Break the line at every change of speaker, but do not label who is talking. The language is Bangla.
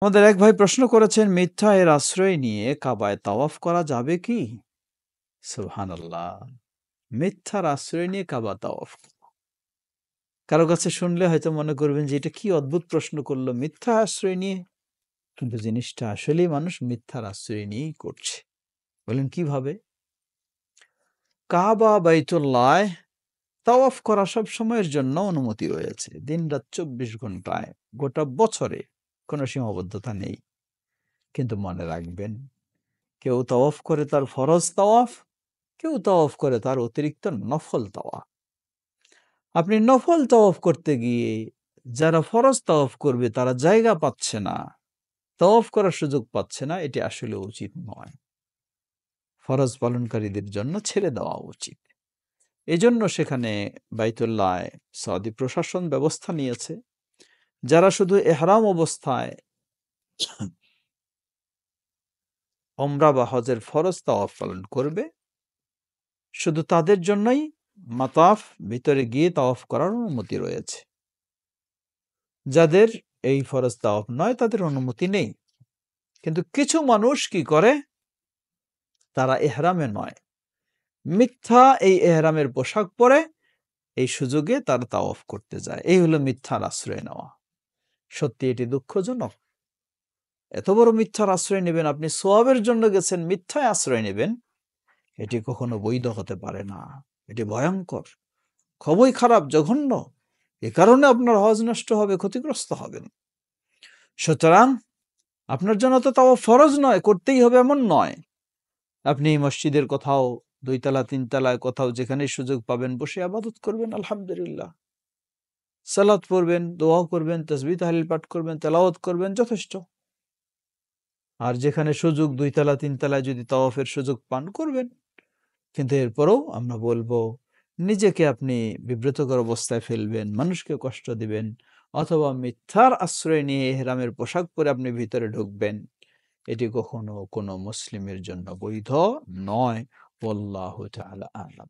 আমাদের এক ভাই প্রশ্ন করেছেন, মিথ্যা এর আশ্রয় নিয়ে কাবায় তাওয়াফ করা যাবে কি? সুবহানাল্লাহ। মিথ্যার আশ্রয় নিয়ে কাবা তাওয়াফ। কারো কাছে শুনলে হয়তো মনে করবেন যে এটা কি অদ্ভুত প্রশ্ন করলো, মিথ্যা আশ্রয় নিয়ে। কিন্তু জিনিসটা আসলেই মানুষ মিথ্যার আশ্রয় নিয়েই করছে। বলেন কিভাবে? কাবা বাইতুল্লাহ তাওয়াফ করা সব সময়ের জন্য অনুমতি রয়েছে। দিনরাত ২৪ ঘন্টায়, গোটা বছরে কোনো সীমাবদ্ধতা নেই। কিন্তু মনে রাখবেন, কেউ তাওয়াফ করে তার ফরজ তাওয়াফ, কেউ তাওয়াফ করে তার অতিরিক্ত নফল তাওয়াফ। আপনি নফল তাওয়াফ করতে গিয়ে যারা ফরজ তাওয়াফ করবে তারা জায়গা পাচ্ছে না, তাওয়াফ করার সুযোগ পাচ্ছে না, এটি আসলে উচিত নয়। ফরজ পালনকারীদের জন্য ছেড়ে দেওয়া উচিত। এজন্য সেখানে বাইতুল্লাহ সৌদি প্রশাসন ব্যবস্থা নিয়েছে, যারা শুধু এহরাম অবস্থায় ওমরা বা হজের ফরজ তাওয়াফ পালন করবে, শুধু তাদের জন্যই মাতাফ ভিতরে গিয়ে তাওয়াফ করার অনুমতি রয়েছে। যাদের এই ফরজ তাওয়াফ নয় তাদের অনুমতি নেই। কিন্তু কিছু মানুষ কি করে, তারা এহরামে নয়, মিথ্যা এই এহরামের পোশাক পরে এই সুযোগে তারা তাওয়াফ করতে যায়। এই হলো মিথ্যার আশ্রয় নেওয়া। সত্যি এটি দুঃখজনক। এত বড় মিথ্যার আশ্রয় নেবেন, আপনি সোয়াবের জন্য গেছেন, মিথ্যায় আশ্রয় নেবেন, এটি কখনো বৈধ হতে পারে না। এটি ভয়ঙ্কর, খুবই খারাপ, জঘন্য। এ কারণে আপনার হজ নষ্ট হবে, ক্ষতিগ্রস্ত হবেন। সুতরাং আপনার জন্য তো তাও ফরজ নয়, করতেই হবে এমন নয়। আপনি মসজিদের কোথাও ২ তলা ৩ তলায় কোথাও যেখানে সুযোগ পাবেন বসে ইবাদত করবেন, আলহামদুলিল্লাহ। সালাত পড়বেন, দোয়া করবেন, তাসবিহ তাহলিল পাঠ করবেন, তেলাওয়াত করবেন, যথেষ্ট। আর যেখানে সুযোগ ২ তলা ৩ তলায় যদি তাওয়াফের সুযোগ পান, করবেন। কিন্তু এরপরেও আমরা বলবো, নিজেকে আপনি বিব্রতকর অবস্থায় ফেলবেন, মানুষকে কষ্ট দিবেন, অথবা মিথ্যার আশ্রয় নিয়ে ইহরামের পোশাক পরে আপনি ভিতরে ঢুকবেন, এটি কখনো কোনো মুসলিমের জন্য বৈধ নয়। ওয়াল্লাহু তাআলা আ'লাম।